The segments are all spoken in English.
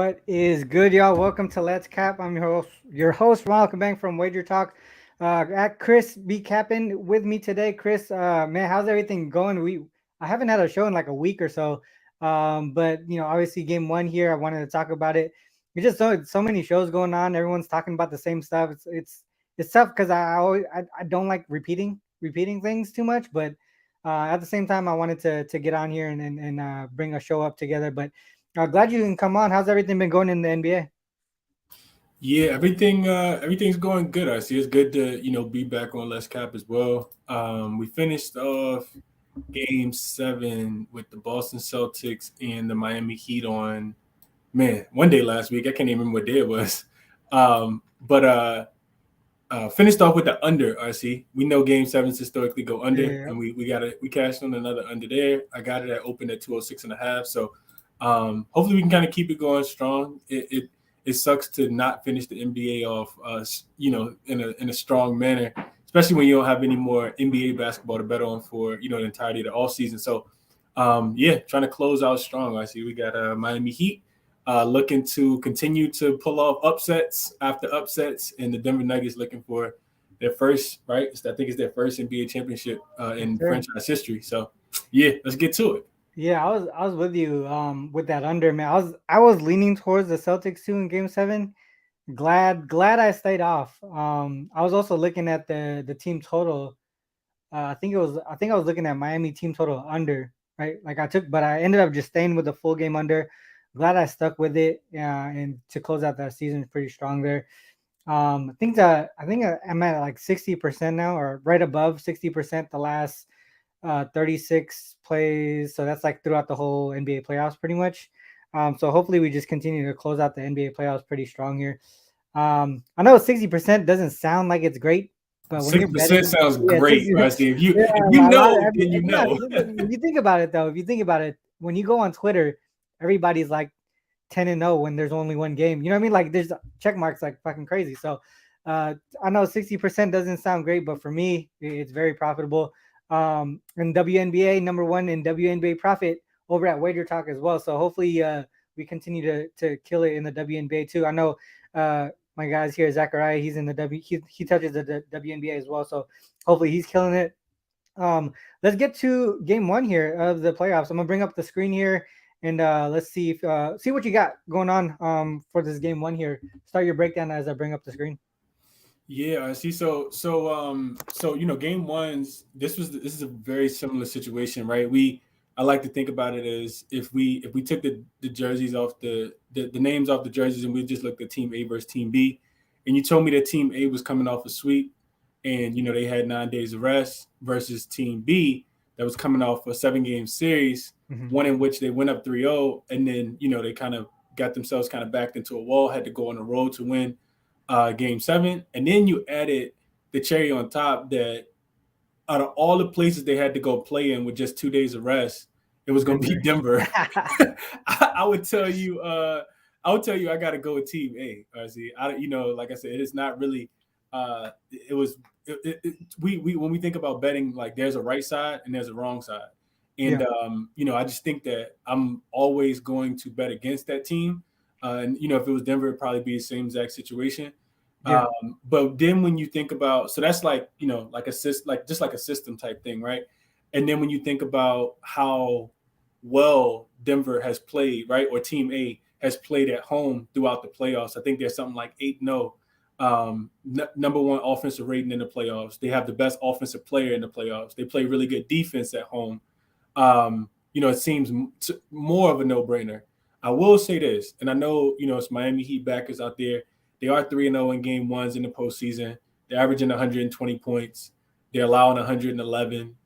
What is good, y'all? Welcome to Let's Cap. I'm your host Ronald from Wagertalk. At Chris be capping with me today. Chris, man, how's everything going? I haven't had a show in like a week or so, but obviously game one here. I wanted to talk about it. It's just so many shows going on. Everyone's talking about the same stuff. It's tough because I don't like repeating things too much, but at the same time, I wanted to get on here and bring a show up together, but. Glad you can come on. How's everything been going in the NBA? Yeah, everything's going good. I see it's good to be back on Let's Cap as well. We finished off Game 7 with the Boston Celtics and the Miami Heat on one day last week. I can't even remember what day it was. But finished off with the under. RC, we know Game 7s historically go under, Yeah. and we cashed on another under there. I got it at open at 206.5. So hopefully we can kind of keep it going strong. It sucks to not finish the NBA off, in a strong manner, especially when you don't have any more NBA basketball to bet on for the entirety of the off season. So, trying to close out strong. I see we got Miami Heat looking to continue to pull off upsets after upsets, and the Denver Nuggets looking for their first, right? I think it's their first NBA championship in franchise history. So, yeah, let's get to it. Yeah, I was with you with that under, man. I was leaning towards the Celtics too in game 7. Glad I stayed off. I was also looking at the team total. I think I was looking at Miami team total under, right? But I ended up just staying with the full game under. Glad I stuck with it, and to close out that season pretty strong there. I'm at like 60% now, or right above 60% the last 36 plays. So that's like throughout the whole NBA playoffs, pretty much. So hopefully we just continue to close out the NBA playoffs pretty strong here. I know 60% doesn't sound like it's great, but when you're 6% betting, sounds yeah, great. 60, I see. If you yeah, if you a lot know, of then you yeah. know. If you think about it, though, if you think about it, when you go on Twitter, everybody's like 10-0 when there's only one game. You know what I mean? Like there's check marks like fucking crazy. So I know 60% doesn't sound great, but for me, it's very profitable. And WNBA number one in WNBA profit over at Wagertalk as well. So hopefully we continue to kill it in the WNBA too. I know my guys here, Zachariah, he's in the he touches the WNBA as well. So hopefully he's killing it. Let's get to game one here of the playoffs. I'm gonna bring up the screen here and let's see what you got going on for this game one here. Start your breakdown as I bring up the screen. Yeah, I see. So game ones. This is a very similar situation, right? I like to think about it as if we took the jerseys off the names off the jerseys and we just looked at Team A versus Team B, and you told me that Team A was coming off a sweep, and they had 9 days of rest versus Team B that was coming off a 7-game series, one in which they went up 3-0, and then they kind of got themselves kind of backed into a wall, had to go on the road to win Game 7, and then you added the cherry on top that out of all the places they had to go play in with just 2 days of rest, it was going to be Denver. I would tell you, I got to go with Team A. See, like I said, it is not really. It was. We when we think about betting, like there's a right side and there's a wrong side, and I just think that I'm always going to bet against that team. And if it was Denver, it'd probably be the same exact situation. Yeah. But then when you think about, so that's like just like a system type thing, right? And then when you think about how well Denver has played, right, or Team A has played at home throughout the playoffs, I think there's something like 8-0, number one offensive rating in the playoffs. They have the best offensive player in the playoffs. They play really good defense at home. It seems more of a no-brainer. I will say this, and I know, it's Miami Heat backers out there. They are 3-0 in game ones in the postseason. They're averaging 120 points. They're allowing 111.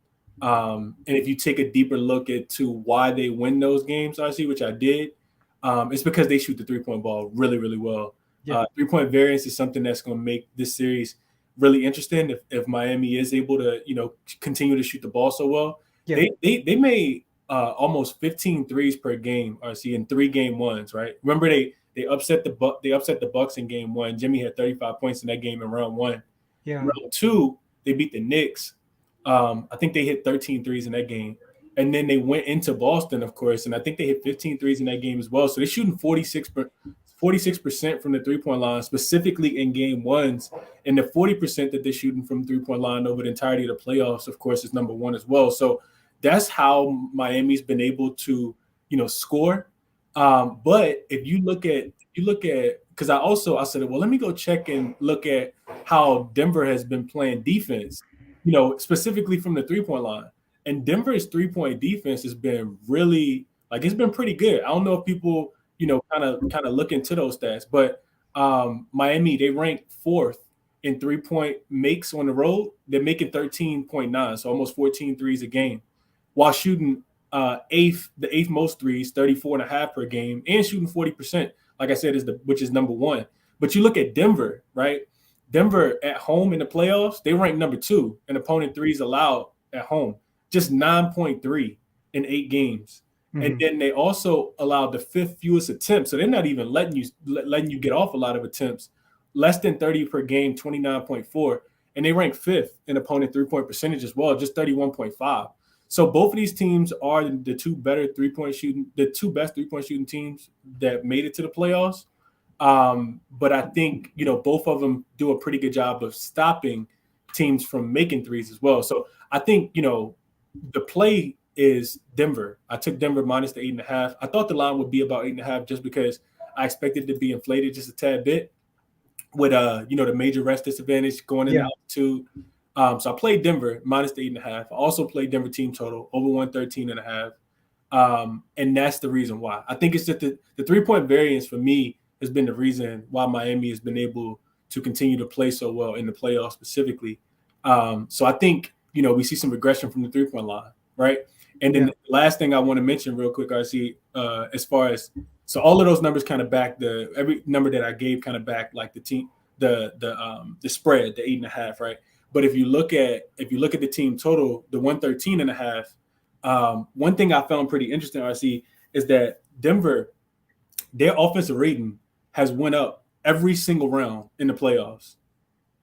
And if you take a deeper look into why they win those games, RC, which I did, it's because they shoot the three-point ball really, really well. Yeah. Three-point variance is something that's going to make this series really interesting. If Miami is able to, continue to shoot the ball so well, Yeah. they made almost 15 threes per game, RC, in 3 game ones, right? Remember they upset the Bucks in game 1. Jimmy had 35 points in that game in round 1. Yeah. Round 2, they beat the Knicks. I think they hit 13 threes in that game. And then they went into Boston, of course, and I think they hit 15 threes in that game as well. So they're shooting 46% from the three-point line, specifically in game ones. And the 40% that they're shooting from three-point line over the entirety of the playoffs, of course, is number one as well. So that's how Miami's been able to, score. But if you look at, because I said, well, let me go check and look at how Denver has been playing defense, specifically from the three-point line. And Denver's three-point defense has been really, it's been pretty good. I don't know if people, kind of look into those stats, but Miami, they rank fourth in three-point makes on the road. They're making 13.9, so almost 14 threes a game, while shooting the eighth most threes, 34.5 per game, and shooting 40%. Like I said, which is number one. But you look at Denver, right? Denver at home in the playoffs, they rank number two in opponent threes allowed at home, just 9.3 in 8 games. Mm-hmm. And then they also allowed the fifth fewest attempts. So they're not even letting you get off a lot of attempts. Less than 30 per game, 29.4. And they rank fifth in opponent three-point percentage as well, just 31.5. So both of these teams are the two best three-point shooting teams that made it to the playoffs. But I think, both of them do a pretty good job of stopping teams from making threes as well. So I think, the play is Denver. I took Denver minus the 8.5. I thought the line would be about 8.5 just because I expected it to be inflated just a tad bit with, the major rest disadvantage going into altitude. So I played Denver minus the 8.5. I also played Denver team total over 113.5. And that's the reason why. I think it's just the 3-point variance for me has been the reason why Miami has been able to continue to play so well in the playoffs specifically. So I think, we see some regression from the 3-point line, right? And then the last thing I want to mention real quick, RC, as far as, so all of those numbers kind of back every number that I gave kind of back like the team, the spread, the 8.5, right? But if you look at the team total, the 113.5, one thing I found pretty interesting, RC, is that Denver, their offensive rating has went up every single round in the playoffs,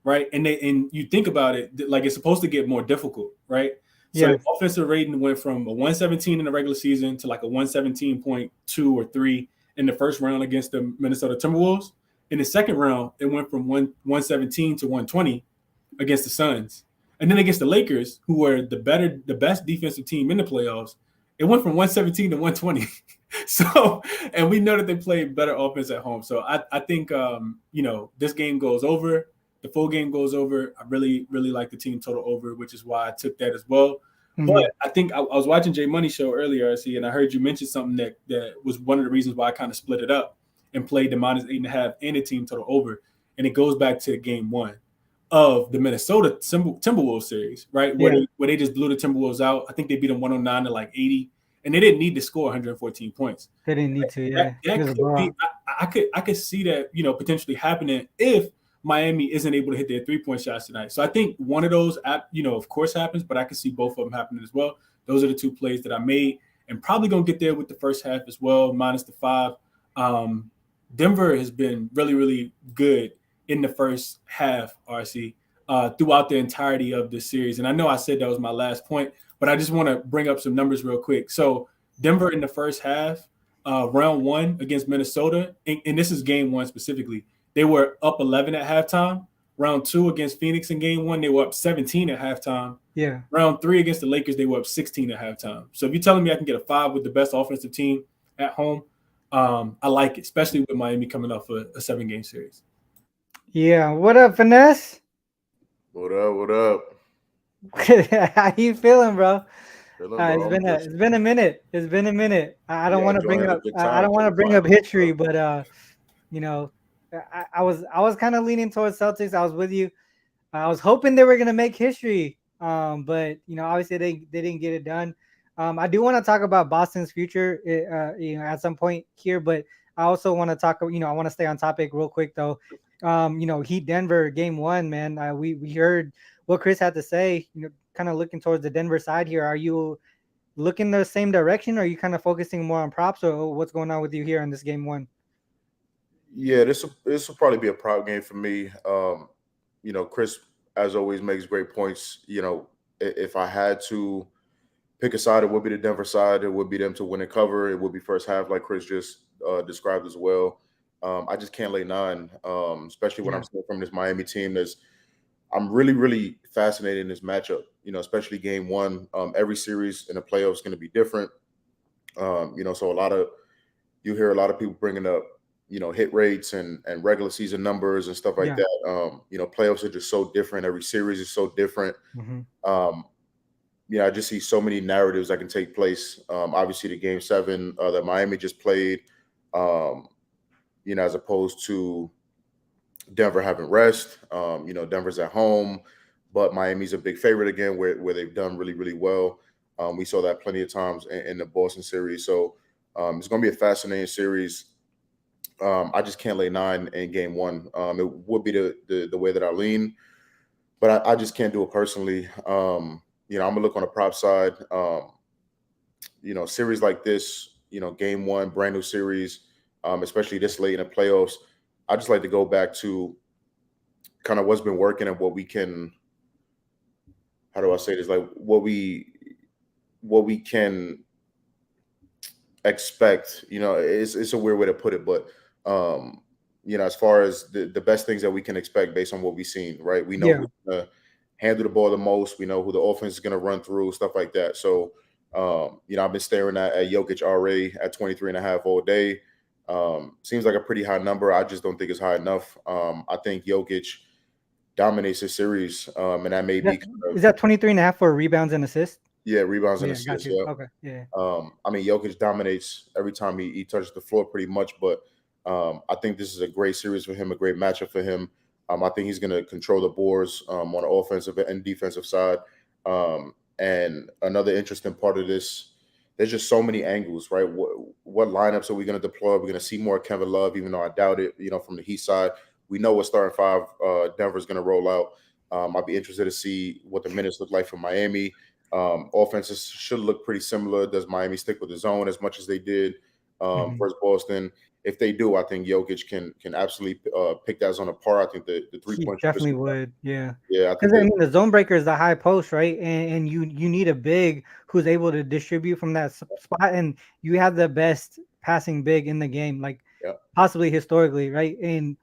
right? And you think about it, like it's supposed to get more difficult, right? So the offensive rating went from a 117 in the regular season to like a 117.2 or 3 in the first round against the Minnesota Timberwolves. In the second round, it went from 117 to 120 against the Suns. And then against the Lakers, who were the best defensive team in the playoffs, it went from 117 to 120. So, and we know that they played better offense at home. So I think, this game goes over. The full game goes over. I really, really like the team total over, which is why I took that as well. Mm-hmm. But I think I was watching Jay Money show earlier, RC, and I heard you mention something that was one of the reasons why I kind of split it up and played the minus 8.5 and the team total over. And it goes back to game one of the Minnesota Timberwolves series, right? Where they just blew the Timberwolves out. I think they beat them 109 to like 80. And they didn't need to score 114 points. They didn't need to, yeah. That could be, I could see that, potentially happening if Miami isn't able to hit their 3-point shots tonight. So I think one of those, of course happens, but I can see both of them happening as well. Those are the two plays that I made, and probably going to get there with the first half as well, minus the 5. Denver has been really, really good in the first half, RC, throughout the entirety of this series. And I know I said that was my last point, but I just want to bring up some numbers real quick. So Denver in the first half, round one against Minnesota, and this is game one specifically, they were up 11 at halftime. Round two against Phoenix in game one, they were up 17 at halftime. Yeah. Round three against the Lakers, they were up 16 at halftime. So if you're telling me I can get a 5 with the best offensive team at home, I like it, especially with Miami coming off a 7-game series. Yeah. What up, Finesse? What up? How you feeling, bro? It's been a minute. It's been a minute. I don't want to bring up. I don't want to bring up history, but I was kind of leaning towards Celtics. I was with you. I was hoping they were gonna make history. But obviously they didn't get it done. I do want to talk about Boston's future, at some point here, but I also want to talk. I want to stay on topic real quick though. Heat Denver game 1, man. We heard what Chris had to say. Kind of looking towards the Denver side here. Are you looking the same direction, or are you kind of focusing more on props, or what's going on with you here in this game 1? Yeah, this will probably be a prop game for me. Chris, as always, makes great points. If I had to pick a side, it would be the Denver side. It would be them to win and cover. It would be first half, like Chris just described as well. I just can't lay 9, especially when I'm still from this Miami team. I'm really, really fascinated in this matchup, especially game 1. Every series in the playoffs is going to be different. So you hear a lot of people bringing up, hit rates and regular season numbers and stuff like that. Playoffs are just so different. Every series is so different. Mm-hmm. I just see so many narratives that can take place. Obviously, the game 7 that Miami just played, as opposed to Denver having rest. Denver's at home, but Miami's a big favorite again, where they've done really, really well. We saw that plenty of times in the Boston series. So it's going to be a fascinating series. I just can't lay 9 in game 1. It would be the way that I lean, but I just can't do it personally. I'm gonna look on the prop side. Series like this, game 1, brand new series, especially this late in the playoffs. I just like to go back to kind of what's been working and what we can. How do I say this? Like what we can expect. It's a weird way to put it, but as far as the best things that we can expect based on what we've seen, right? We know who's gonna handle the ball the most. We know who the offense is going to run through, stuff like that. So, I've been staring at Jokic RA at 23.5 all day. Seems like a pretty high number. I just don't think it's high enough. I think Jokic dominates this series, and that may be. Is that 23.5 for rebounds and assists? Yeah, rebounds and assists. Yeah. Okay. Yeah. Jokic dominates every time he touches the floor pretty much, but I think this is a great series for him, a great matchup for him. I think he's going to control the boards on the offensive and defensive side. And another interesting part of this, there's just so many angles, right? What lineups are we going to deploy? We're going to see more Kevin Love, even though I doubt it, from the Heat side. We know what starting 5 Denver's going to roll out. I'll be interested to see what the minutes look like for Miami. Offenses should look pretty similar. Does Miami stick with the zone as much as they did versus Boston? If they do, I think Jokic can absolutely pick that zone apart. I think the 3-point definitely would, yeah. Because the zone breaker is the high post, right? And you need a big who's able to distribute from that spot, and you have the best passing big in the game, like possibly historically, right? And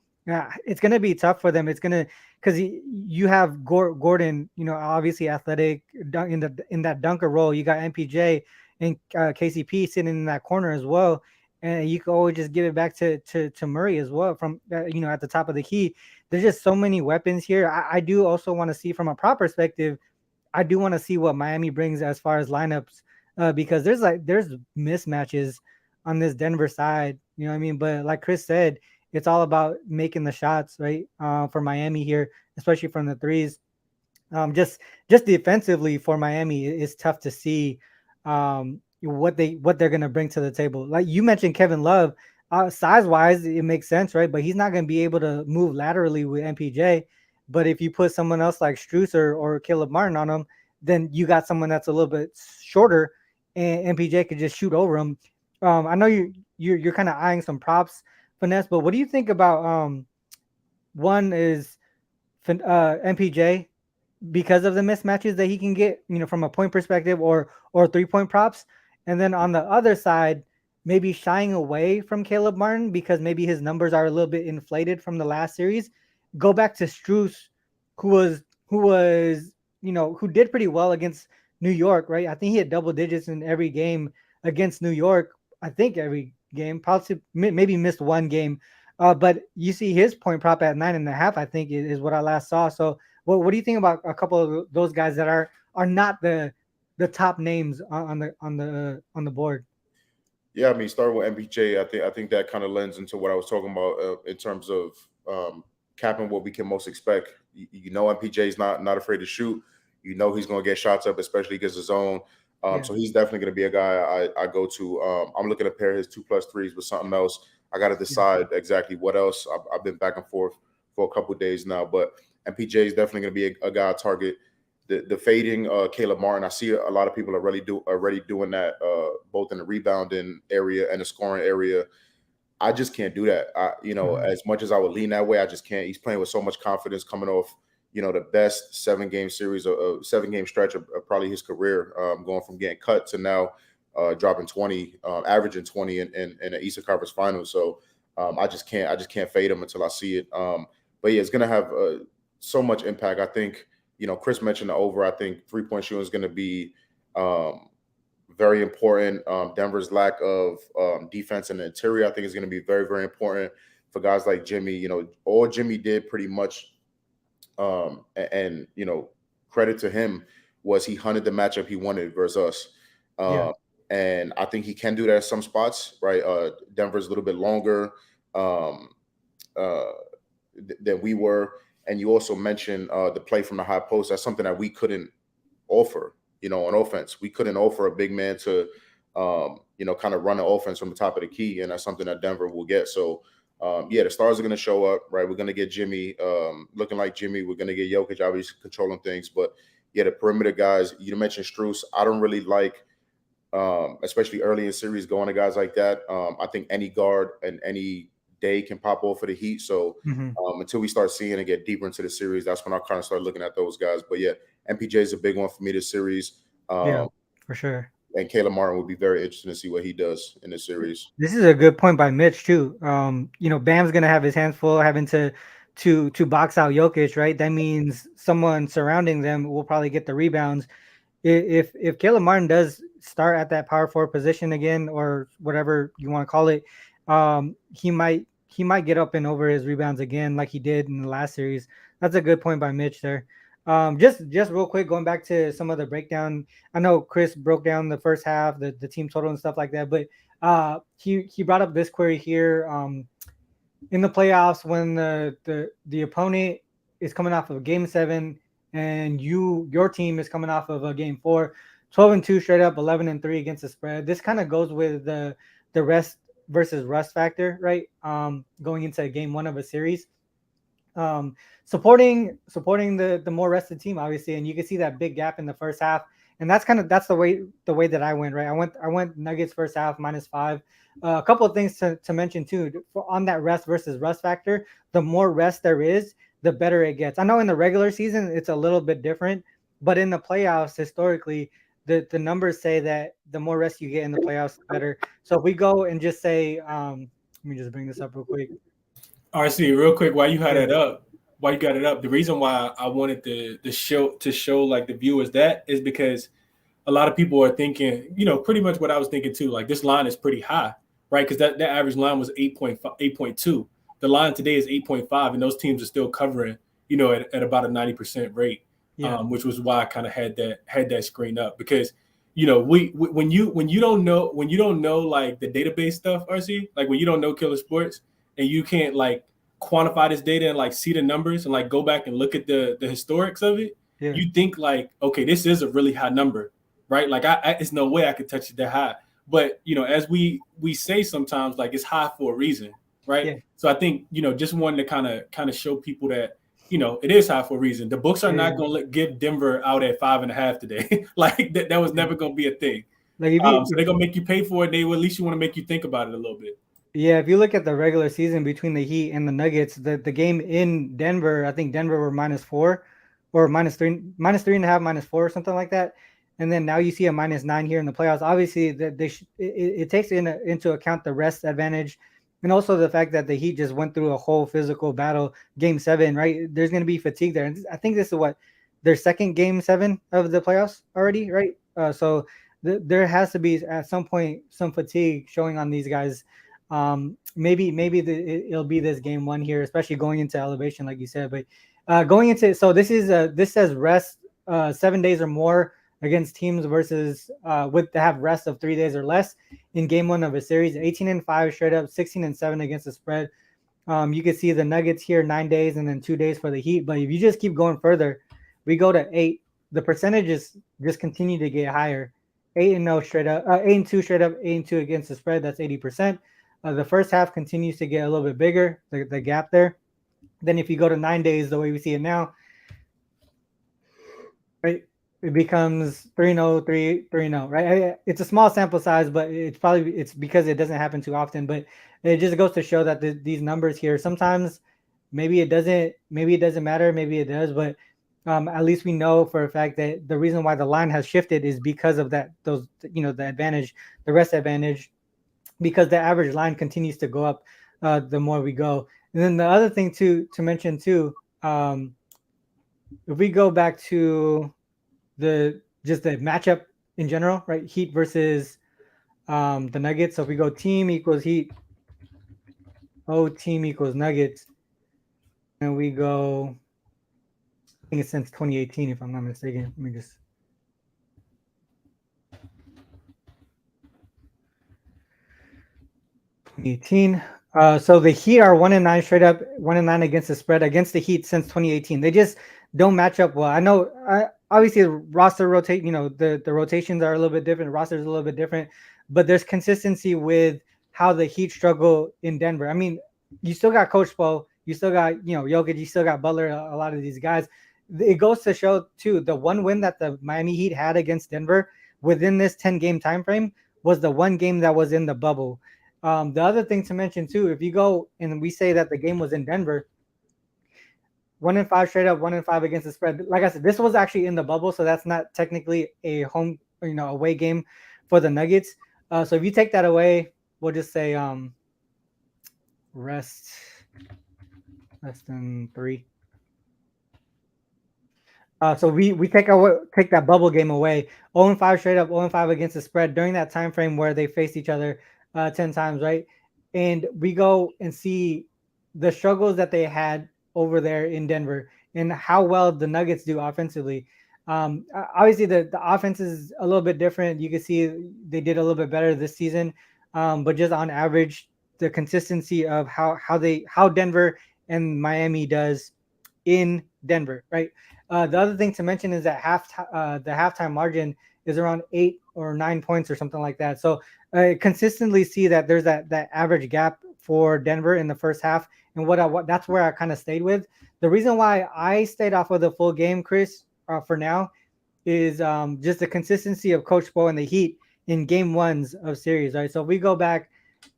it's gonna be tough for them. It's gonna because you have Gordon, obviously athletic in that dunker role. You got MPJ and KCP sitting in that corner as well. And you can always just give it back to Murray as well from at the top of the key. There's just so many weapons here. I do also want to see from a prop perspective. I do want to see what Miami brings as far as lineups because there's mismatches on this Denver side. You know what I mean? But like Chris said, it's all about making the shots, right? For Miami here, especially from the threes. Just defensively for Miami, it's tough to see. What they're gonna bring to the table. Like you mentioned, Kevin Love, size wise, it makes sense, right? But he's not gonna be able to move laterally with MPJ. But if you put someone else like Strus or Caleb Martin on him, then you got someone that's a little bit shorter, and MPJ could just shoot over him. I know you're kind of eyeing some props, Finesse, but what do you think about one is MPJ because of the mismatches that he can get, from a point perspective or 3-point props. And then on the other side, maybe shying away from Caleb Martin because maybe his numbers are a little bit inflated from the last series. Go back to Strus, who did pretty well against New York, right? I think he had double digits in every game against New York. I think every game, possibly maybe missed one game. But you see his point prop at 9.5, I think is what I last saw. So what do you think about a couple of those guys that are not the top names on the board? Yeah, starting with MPJ, I think that kind of lends into what I was talking about in terms of capping what we can most expect. MPJ is not afraid to shoot. He's going to get shots up, especially against his own. So he's definitely going to be a guy I go to. I'm looking to pair his 2+ threes with something else. I got to decide exactly what else. I've been back and forth for a couple of days now, but MPJ is definitely going to be a guy target. The fading Caleb Martin, I see a lot of people are already doing that, both in the rebounding area and the scoring area. I just can't do that. As much as I would lean that way, I just can't. He's playing with so much confidence coming off, the best 7-game series, a 7-game stretch of probably his career, going from getting cut to now dropping 20, averaging 20 in an Eastern Conference Finals. So I just can't fade him until I see it. But yeah, it's gonna have so much impact. I think Chris mentioned the over. I think 3-point shooting is gonna be very important. Denver's lack of defense in the interior, I think, is going to be very, very important for guys like Jimmy. All Jimmy did pretty much, and credit to him, was he hunted the matchup he wanted versus us. And I think he can do that in some spots, right? Denver's a little bit longer than we were. And you also mentioned the play from the high post. That's something that we couldn't offer. On offense, we couldn't offer a big man to, kind of run the offense from the top of the key, and that's something that Denver will get. So, the stars are going to show up, right? We're going to get Jimmy looking like Jimmy. We're going to get Jokic obviously controlling things, but the perimeter guys. You mentioned Strus. I don't really like, especially early in series, going to guys like that. I think any guard and any day can pop off for the Heat. So until we start seeing and get deeper into the series, that's when I'll kind of start looking at those guys. But MPJ is a big one for me this series. For sure. And Caleb Martin would be very interesting to see what he does in this series. This is a good point by Mitch too. Bam's gonna have his hands full having to box out Jokic, right? That means someone surrounding them will probably get the rebounds. If Caleb Martin does start at that power forward position again, or whatever you want to call it, he might get up and over his rebounds again like he did in the last series. That's a good point by Mitch there. Just real quick, going back to some of the breakdown. I know Chris broke down the first half, the team total and stuff like that, but he brought up this query here. In the playoffs, when the opponent is coming off of a game 7 and your team is coming off of a game 4, 12-2 straight up, 11-3 against the spread. This kind of goes with the rest versus rust factor, right? Going into game 1 of a series. Supporting the more rested team, obviously, and you can see that big gap in the first half, and that's the way that I went, right? I went Nuggets first half -5. A couple of things to mention too on that rest versus rust factor. The more rest there is, the better it gets. I know in the regular season it's a little bit different, but in the playoffs, historically, the numbers say that the more rest you get in the playoffs, the better. So if we go and just say, let me just bring this up real quick. RC, real quick, while you got it up, the reason why I wanted to show like the viewers that is because a lot of people are thinking, pretty much what I was thinking too. Like this line is pretty high, right? Because that average line was 8.2. The line today is 8.5, and those teams are still covering, at about a 90% rate, which was why I kind of had that screen up because. When you don't know like the database stuff, RC, like when you don't know Killer Sports and you can't like quantify this data and like see the numbers and like go back and look at the historics of it, you think like, okay, this is a really high number, right? Like it's no way I could touch it that high. But as we say sometimes, like it's high for a reason, right? Yeah. So I think just wanted to kind of show people that. It is high for a reason. The books are not going to give Denver out at 5.5 today. Like that was never going to be a thing. Like so they're going to make you pay for it. They will at least want to make you think about it a little bit. Yeah, if you look at the regular season between the Heat and the Nuggets, the game in Denver, I think Denver were -4 or -3, -3.5, -4, something like that. And then now you see a -9 here in the playoffs. Obviously, it takes into account the rest advantage. And also the fact that the Heat just went through a whole physical battle, game 7, right? There's going to be fatigue there. And I think this is their second game 7 of the playoffs already, right? So there has to be at some point some fatigue showing on these guys. Maybe it'll be this game 1 here, especially going into elevation, like you said. But going into this says rest 7 days or more against teams versus to have rest of 3 days or less in game 1 of a series. 18-5 straight up, 16-7 against the spread. You can see the Nuggets here 9 days and then 2 days for the Heat. But if you just keep going further, we go to 8. The percentages just continue to get higher. 8-0 straight up, 8-2 straight up, 8-2 against the spread. That's 80%. The first half continues to get a little bit bigger, the gap there. Then if you go to 9 days, the way we see it now, right? It becomes 3-0, 3-0, right? It's a small sample size, but it's because it doesn't happen too often. But it just goes to show that these numbers here, sometimes Maybe it doesn't. Maybe it doesn't matter. Maybe it does. But at least we know for a fact that the reason why the line has shifted is because of that. Those the advantage, the rest advantage, because the average line continues to go up the more we go. And then the other thing to mention too, if we go back to the matchup in general, right? Heat versus the Nuggets. So if we go team equals Heat, team equals Nuggets, and we go, I think it's since 2018, if I'm not mistaken. Let me just. So the Heat are 1-9 straight up, 1-9 against the spread against the Heat since 2018. They just don't match up well. I know, obviously, the roster rotate. The rotations are a little bit different. The roster is a little bit different, but there's consistency with how the Heat struggle in Denver. I mean, you still got Coach Spo, you still got Jokic, you still got Butler. A lot of these guys. It goes to show too, the one win that the Miami Heat had against Denver within this 10-game time frame was the one game that was in the bubble. The other thing to mention too, if you go and we say that the game was in Denver, 1-5 straight up, 1-5 against the spread. Like I said, this was actually in the bubble, so that's not technically a home, away game for the Nuggets. So if you take that away, we'll just say rest less than 3. So we take that bubble game away. 0-5 straight up, 0-5 against the spread during that time frame where they faced each other 10 times, right? And we go and see the struggles that they had over there in Denver and how well the Nuggets do offensively. Obviously, the offense is a little bit different. You can see they did a little bit better this season, but just on average, the consistency of how Denver and Miami does in Denver, right? The other thing to mention is that the halftime margin is around 8 or 9 points or something like that. So consistently see that there's that average gap for Denver in the first half, and that's where I kind of stayed with. The reason why I stayed off of the full game, Chris, for now, is just the consistency of Coach Spo and the Heat in game ones of series, right? So if we go back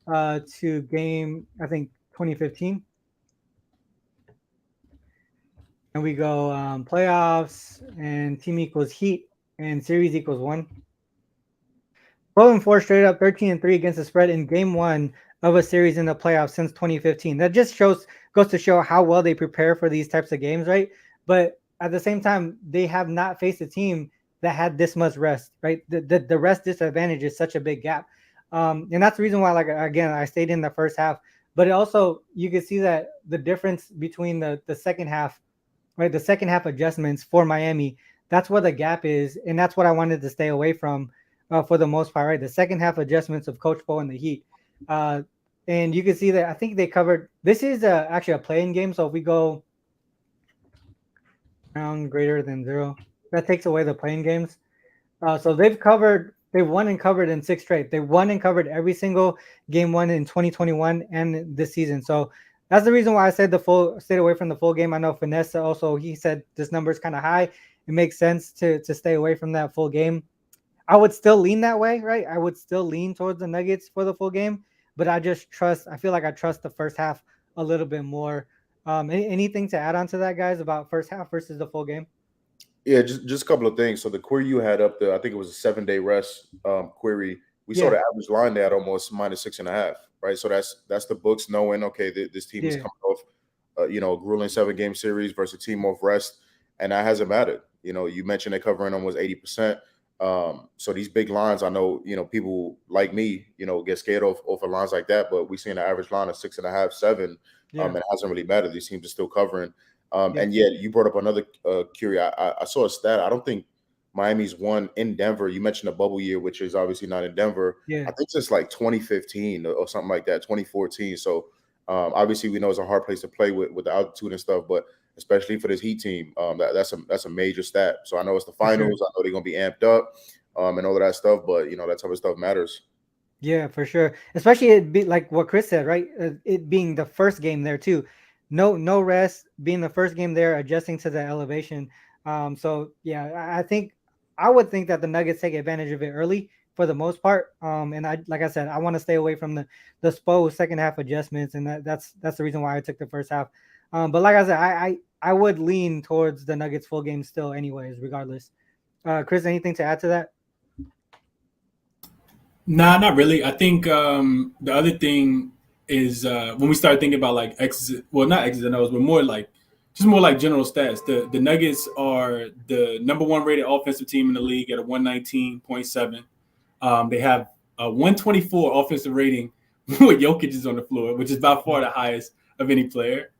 to game, I think 2015. And we go playoffs and team equals Heat and series equals 1. 12-4 straight up, 13-3 against the spread in game 1 of a series in the playoffs since 2015. That just goes to show how well they prepare for these types of games, right? But at the same time, they have not faced a team that had this much rest, right? The rest disadvantage is such a big gap. And that's the reason why, like, again, I stayed in the first half. But it also, you can see that the difference between the second half, right? The second half adjustments for Miami, that's where the gap is. And that's what I wanted to stay away from for the most part, right? The second half adjustments of Coach Spo and the Heat. And you can see that I think they covered, this is actually a play-in game. So if we go round greater than 0, that takes away the play-in games. So they've won and covered in 6 straight. They won and covered every single game 1 in 2021 and this season. So that's the reason why I said stayed away from the full game. I know Finesse also, he said this number is kind of high. It makes sense to stay away from that full game. I would still lean that way, right? I would still lean towards the Nuggets for the full game, but I feel like I trust the first half a little bit more. Anything to add on to that, guys, about first half versus the full game? Yeah, just a couple of things. So the query you had up there, I think it was a 7-day rest query. We saw the average line there at almost -6.5, right? So that's the books knowing, okay, this team is coming off, a grueling 7-game series versus a team off rest, and that hasn't mattered. You mentioned they're covering almost 80%. So these big lines, I know, people like me, get scared off of lines like that, but we seen an average line of 6.5, 7. And it hasn't really mattered. These teams are still covering. And yet you brought up another query. I saw a stat. I don't think Miami's won in Denver. You mentioned a bubble year, which is obviously not in Denver. Yeah. I think it's like 2015 or something like that, 2014. So obviously we know it's a hard place to play with the altitude and stuff, but especially for this Heat team, that's a major stat. So I know it's the finals. Sure. I know they're going to be amped up and all of that stuff, but, that type of stuff matters. Yeah, for sure. Especially it be like what Chris said, right? It being the first game there too. No rest, being the first game there, adjusting to the elevation. So yeah, I would think that the Nuggets take advantage of it early for the most part. And like I said, I want to stay away from the Spo second half adjustments, and that's the reason why I took the first half But like I said, I would lean towards the Nuggets full game still, anyways, regardless. Chris, anything to add to that? Nah, not really. I think the other thing is when we start thinking about like X's, well, not X's and O's, but more like just more like general stats. The Nuggets are the number one rated offensive team in the league at a 119.7. They have a 124 offensive rating with Jokic is on the floor, which is by far the highest of any player.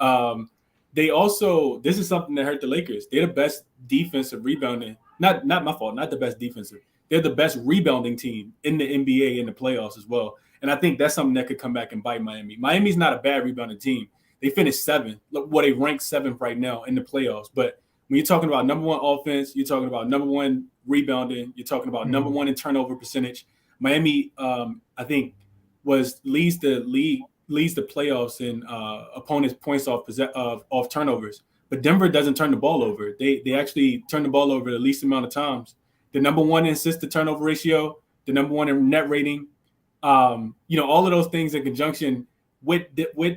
They also, this is something that hurt the Lakers. They're the best defensive rebounding. Not my fault. Not the best defensive. They're the best rebounding team in the NBA in the playoffs as well. And I think that's something that could come back and bite Miami. Miami's not a bad rebounding team. They finished 7th. Well, they rank 7th right now in the playoffs. But when you're talking about number one offense, you're talking about number one rebounding, you're talking about number one in turnover percentage. Miami, I think, leads the playoffs in opponents' points off turnovers. But Denver doesn't turn the ball over. They actually turn the ball over the least amount of times. The number one in assist to turnover ratio, the number one in net rating. All of those things in conjunction with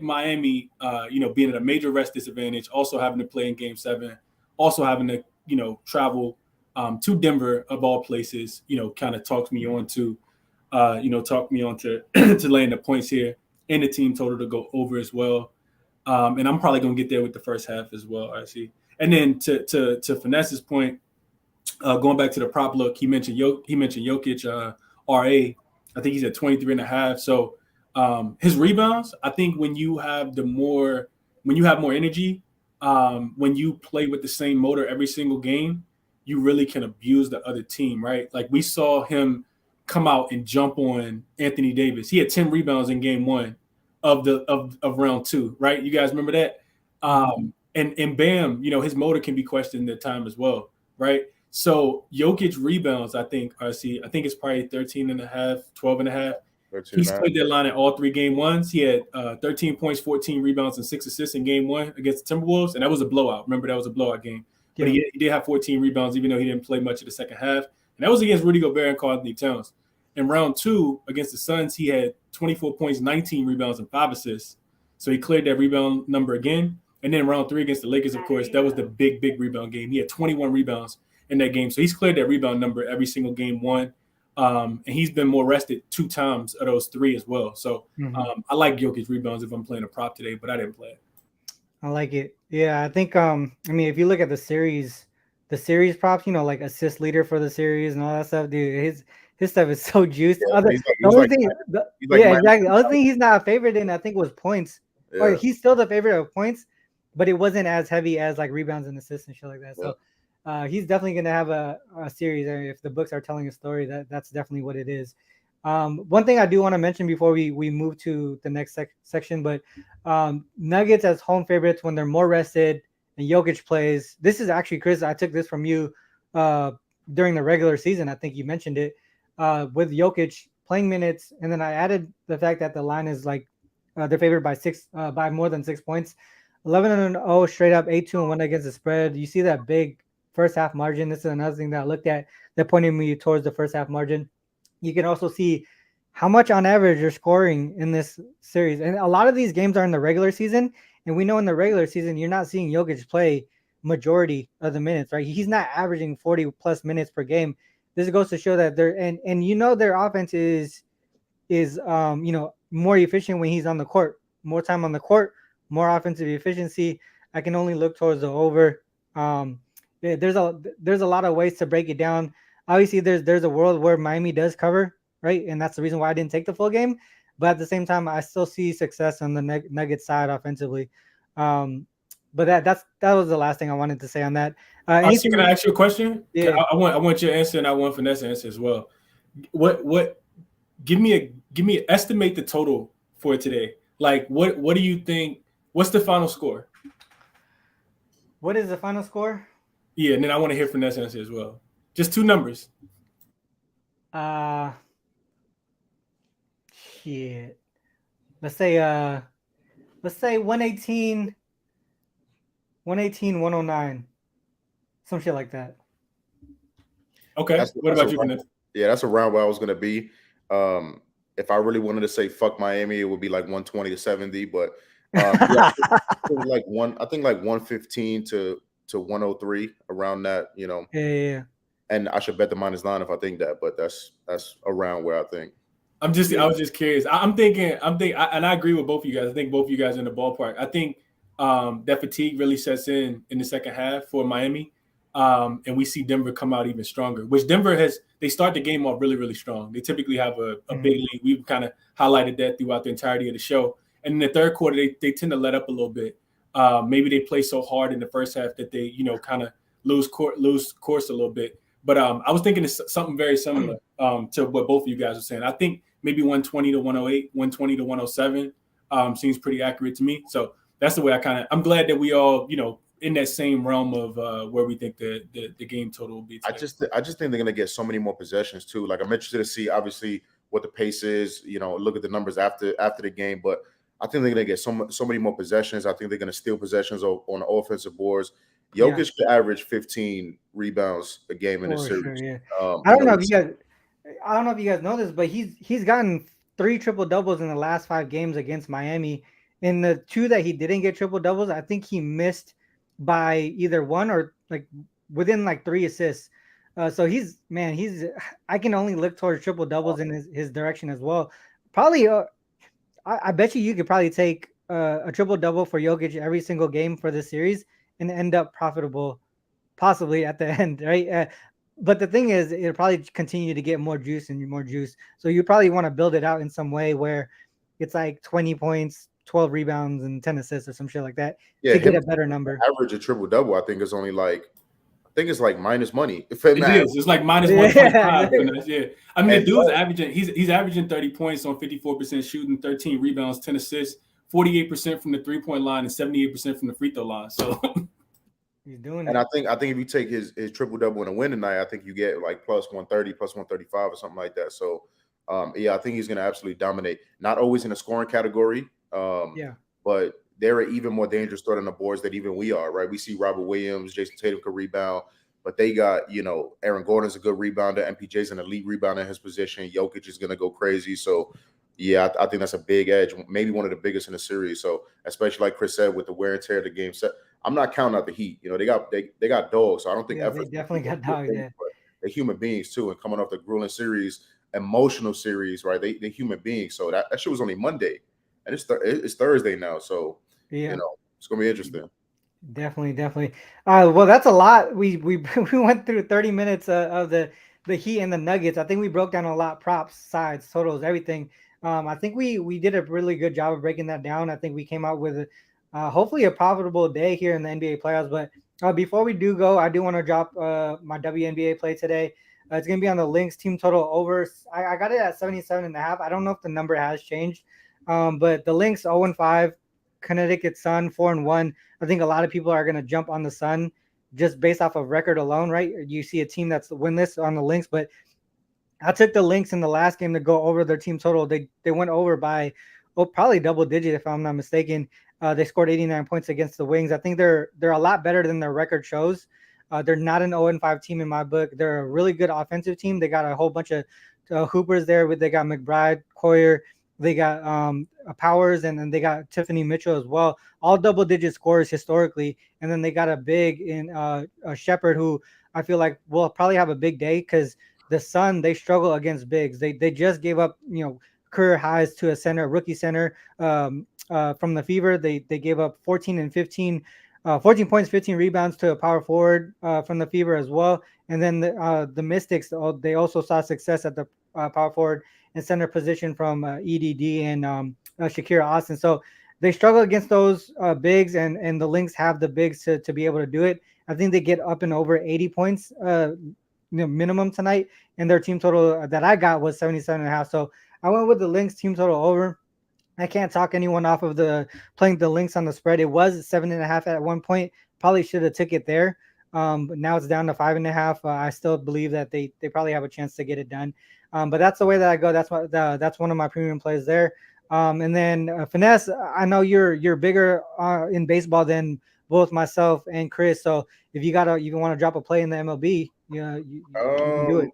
Miami, being at a major rest disadvantage, also having to play in Game 7, also having to, travel to Denver of all places, kind of talks me on to, to laying the points here and the team total to go over as well. And I'm probably going to get there with the first half as well, I see. And then to Finesse's point, going back to the prop look, he mentioned Jokic, RA. I think he's at 23.5. So his rebounds, I think when you have more energy, when you play with the same motor every single game, you really can abuse the other team, right? Like we saw him come out and jump on Anthony Davis. He had 10 rebounds in Game 1 of round 2, right? You guys remember that? And Bam, his motor can be questioned at time as well, right? So Jokic rebounds, I think it's probably 13.5, 12.5. He split that line at all 3 Game 1s. He had 13 points, 14 rebounds, and 6 assists in Game 1 against the Timberwolves, and that was a blowout. Remember, that was a blowout game. Yeah. But he did have 14 rebounds, even though he didn't play much of the second half. And that was against Rudy Gobert and Karl-Anthony Towns. In round 2 against the Suns, he had 24 points, 19 rebounds, and 5 assists. So he cleared that rebound number again. And then round 3 against the Lakers, of course, that was the big rebound game. He had 21 rebounds in that game. So he's cleared that rebound number every single Game 1. And he's been more rested 2 times of those 3 as well. So I like Jokic rebounds if I'm playing a prop today, but I didn't play it. I like it. Yeah, I think if you look at the series props, like assist leader for the series and all that stuff, dude, his stuff is so juiced. Yeah, exactly. The other thing he's not a favorite in, I think, was points. Yeah. Or he's still the favorite of points, but it wasn't as heavy as like rebounds and assists and shit like that. So he's definitely gonna have a series. If the books are telling a story, that's definitely what it is. One thing I do want to mention before we move to the next section, but Nuggets as home favorites when they're more rested and Jokic plays. This is actually, Chris, I took this from you during the regular season. I think you mentioned it with Jokic playing minutes, and then I added the fact that the line is like they're favored by more than 6 points. 11-0 straight up, 8-2-1 against the spread. You see that big first half margin. This is another thing that I looked at that pointed me towards the first half margin. You can also see how much on average you're scoring in this series. And a lot of these games are in the regular season. And we know in the regular season, you're not seeing Jokic play majority of the minutes, right? He's not averaging 40 plus minutes per game. This goes to show that their offense is more efficient when he's on the court. More time on the court, more offensive efficiency. I can only look towards the over. There's a lot of ways to break it down. Obviously, there's a world where Miami does cover, right? And that's the reason why I didn't take the full game. But at the same time, I still see success on the Nuggets side offensively. But that was the last thing I wanted to say on that. Can I ask you a question? Yeah. I want your answer, and I want Vanessa's answer as well. Give me estimate the total for today. Like what do you think? What's the final score? What is the final score? Yeah, and then I want to hear Vanessa's answer as well. Just 2 numbers. Shit. Let's say 118, 109. Some shit like that. Okay. What about you, Vanessa? Yeah, that's around where I was gonna be. If I really wanted to say fuck Miami, it would be like 120 to 70, but Yeah, I think like 115 to 103 around that. Yeah. And I should bet the -9 if I think that, but that's around where I think. I was just curious. I'm thinking, and I agree with both of you guys. I think both of you guys are in the ballpark. I think that fatigue really sets in the second half for Miami, and we see Denver come out even stronger. Which they start the game off really, really strong. They typically have a big lead. We've kind of highlighted that throughout the entirety of the show. And in the third quarter, they tend to let up a little bit. Maybe they play so hard in the first half that they kind of lose course a little bit. But I was thinking it's something very similar to what both of you guys are saying. I think maybe 120 to 108, 120 to 107 seems pretty accurate to me. So that's the way I'm glad that we all, in that same realm of where we think the game total will be today. I just think they're going to get so many more possessions too. Like, I'm interested to see, obviously, what the pace is, look at the numbers after the game. But I think they're going to get so many more possessions. I think they're going to steal possessions on the offensive boards. Jokic could average 15 rebounds a game in this series. Sure, yeah. I don't know if you guys know this, but he's gotten 3 triple doubles in the last 5 games against Miami. In the 2 that he didn't get triple doubles, I think he missed by either 1 or like within like 3 assists. So I can only look towards triple doubles in his direction as well. Probably, I bet you could probably take a triple double for Jokic every single game for this series and end up profitable, possibly at the end, right? But the thing is, it'll probably continue to get more juice and more juice. So you probably want to build it out in some way where it's like 20 points, 12 rebounds, and 10 assists or some shit like that to get a better number. Average a trible double, I think, is only like, like minus money. It's like minus 125. Yeah. I mean, the dude's averaging. He's averaging 30 points on 54% shooting, 13 rebounds, 10 assists, 48% from the 3-point line, and 78% from the free throw line. So. He's doing and I think if you take his triple double in a win tonight, I think you get like plus 130, plus 135 or something like that. So I think he's going to absolutely dominate. Not always in the scoring category, but they're an even more dangerous threat on the boards than even we are, right? We see Robert Williams, Jason Tatum could rebound, but they got, Aaron Gordon's a good rebounder, MPJ's an elite rebounder in his position. Jokic is going to go crazy. So I think that's a big edge, maybe one of the biggest in the series. So especially like Chris said, with the wear and tear of the game set, I'm not counting out the Heat. They got dogs, so I don't think they definitely got dogs. Yeah, they're human beings too, and coming off the grueling series, emotional series, right? They're human beings. So that shit was only Monday, and it's Thursday now. So it's gonna be interesting. Definitely. Well, that's a lot. We went through 30 minutes of the Heat and the Nuggets. I think we broke down a lot: props, sides, totals, everything. I think we did a really good job of breaking that down. I think we came out with hopefully a profitable day here in the NBA playoffs. But before we do go, I do want to drop my WNBA play today. It's going to be on the Lynx team total over. I got it at 77.5. I don't know if the number has changed, but the Lynx 0-5, Connecticut Sun 4-1. I think a lot of people are going to jump on the Sun just based off of record alone, right? You see a team that's winless on the Lynx, but I took the Lynx in the last game to go over their team total. They went over by probably double digit if I'm not mistaken. They scored 89 points against the Wings. I think they're a lot better than their record shows. They're not an 0-5 team in my book. They're a really good offensive team. They got a whole bunch of hoopers there. They got McBride, Coyer, they got Powers, and then they got Tiffany Mitchell as well. All double-digit scorers historically. And then they got a big in Shepherd, who I feel like will probably have a big day because the Sun, they struggle against bigs. They just gave up, career highs to a rookie center from the Fever. They gave up 14 points, 15 rebounds to a power forward from the Fever as well. And then the Mystics, they also saw success at the power forward and center position from EDD and Shakira Austin. So they struggle against those bigs, and the Lynx have the bigs to be able to do it. I think they get up and over 80 points minimum tonight, and their team total that I got was 77.5. So I went with the Lynx team total over. I can't talk anyone off of playing the Lynx on the spread. It was 7.5 at one point. Probably should have took it there. But now it's down to 5.5. I still believe that they probably have a chance to get it done. But that's the way that I go. That's one of my premium plays there. And then Finesse, I know you're bigger in baseball than both myself and Chris. So if you want to drop a play in the MLB, you can do it.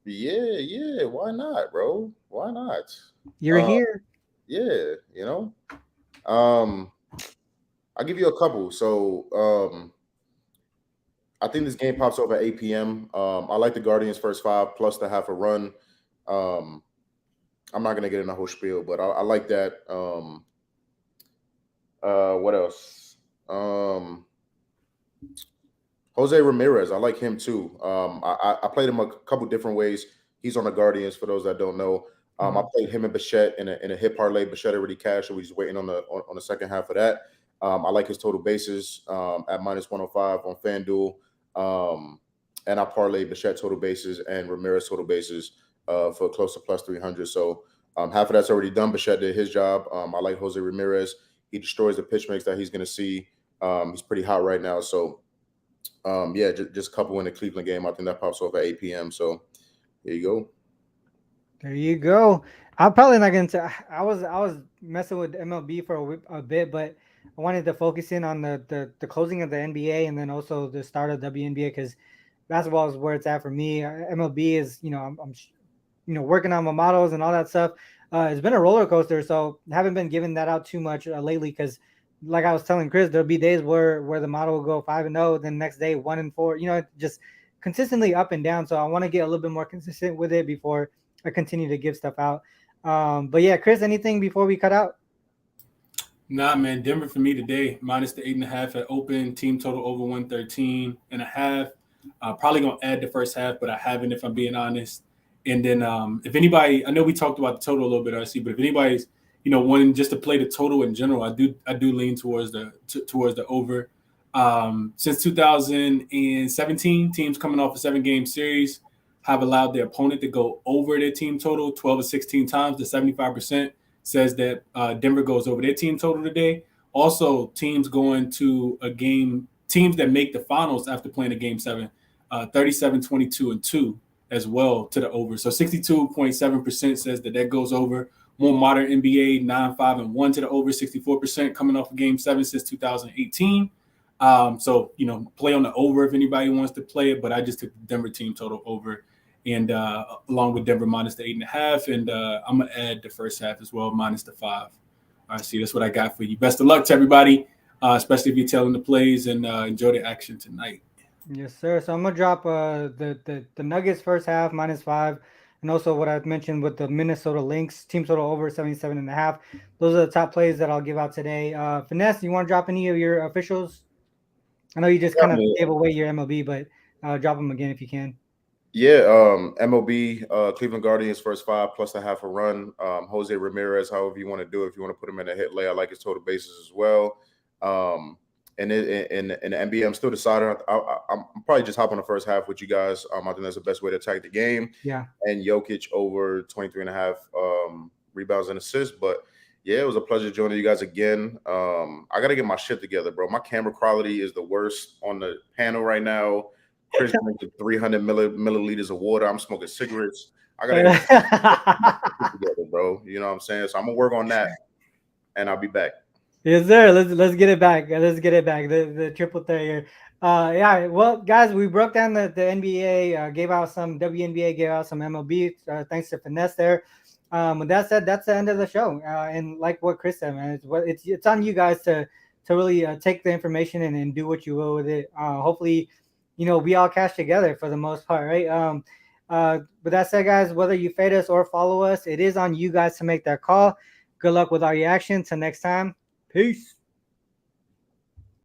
Yeah. Why not, bro? Why not? You're here. Yeah, I'll give you a couple. So I think this game pops over at 8 p.m. I like the Guardians first 5 plus the half a run. I'm not gonna get in the whole spiel, but I like that. What else? Jose Ramirez, I like him too. I played him a couple different ways. He's on the Guardians. For those that don't know, I played him and Bichette in a hit parlay. Bichette already cashed, so we're just waiting on the second half of that. I like his total bases at -105 on FanDuel, and I parlayed Bichette total bases and Ramirez total bases for close to +300. So half of that's already done. Bichette did his job. I like Jose Ramirez. He destroys the pitch mix that he's going to see. He's pretty hot right now. So yeah, just couple in the Cleveland game. I think that pops off at 8 p.m. So here you go. There you go. I'm probably not going to. I was messing with MLB for a bit, but I wanted to focus in on the closing of the NBA and then also the start of WNBA because basketball is where it's at for me. MLB is, I'm working on my models and all that stuff. It's been a roller coaster, so haven't been giving that out too much lately because, like I was telling Chris, there'll be days where the model will go 5-0, then next day 1-4. Just consistently up and down. So I want to get a little bit more consistent with it before I continue to give stuff out. But yeah, Chris, anything before we cut out? Nah, man. Denver for me today, minus the 8.5 at open. Team total over 113.5. Probably gonna add the first half, but I haven't, if I'm being honest. And then if anybody, I know we talked about the total a little bit, RC, but if anybody's wanting just to play the total in general, I do lean towards the over. Since 2017, teams coming off a 7-game series have allowed their opponent to go over their team total 12 or 16 times. The 75% says that Denver goes over their team total today. Also, teams going to a game, teams that make the finals after playing a game 7, 37, 22, and 2 as well to the over. So 62.7% says that goes over. More modern NBA, 9-5 and 1 to the over, 64% coming off of game 7 since 2018. So, play on the over if anybody wants to play it, but I just took the Denver team total over and along with Denver minus the 8.5. And I'm going to add the first half as well, minus the 5. All right, see, that's what I got for you. Best of luck to everybody, especially if you're telling the plays, and enjoy the action tonight. Yes, sir. So I'm going to drop the Nuggets first half -5. And also what I've mentioned with the Minnesota Lynx team total over 77.5. Those are the top plays that I'll give out today. Finesse, you want to drop any of your officials? I know you just kind of gave away your MLB, but drop them again if you can. Yeah, MLB, Cleveland Guardians first 5 plus a half a run. Jose Ramirez, however you want to do it. If you want to put him in a hit lay, I like his total bases as well. And in the NBA, I'm still deciding. I'm probably just hop on the first half with you guys. I think that's the best way to attack the game. Yeah. And Jokic over 23.5 rebounds and assists. But yeah, it was a pleasure joining you guys again. I got to get my shit together, bro. My camera quality is the worst on the panel right now. Chris drinking 300 milliliters of water. I'm smoking cigarettes. I got to get my shit together, bro. You know what I'm saying? So I'm going to work on that, and I'll be back. Yes, sir. Let's get it back. Let's get it back. The triple threat here. Yeah. Well, guys, we broke down the NBA. Gave out some WNBA. Gave out some MLB. Thanks to Finesse there. With that said, that's the end of the show. And like what Chris said, man, it's on you guys to really take the information and do what you will with it. Hopefully, we all cash together for the most part, right? But that said, guys, whether you fade us or follow us, it is on you guys to make that call. Good luck with all your action. Till next time. Peace.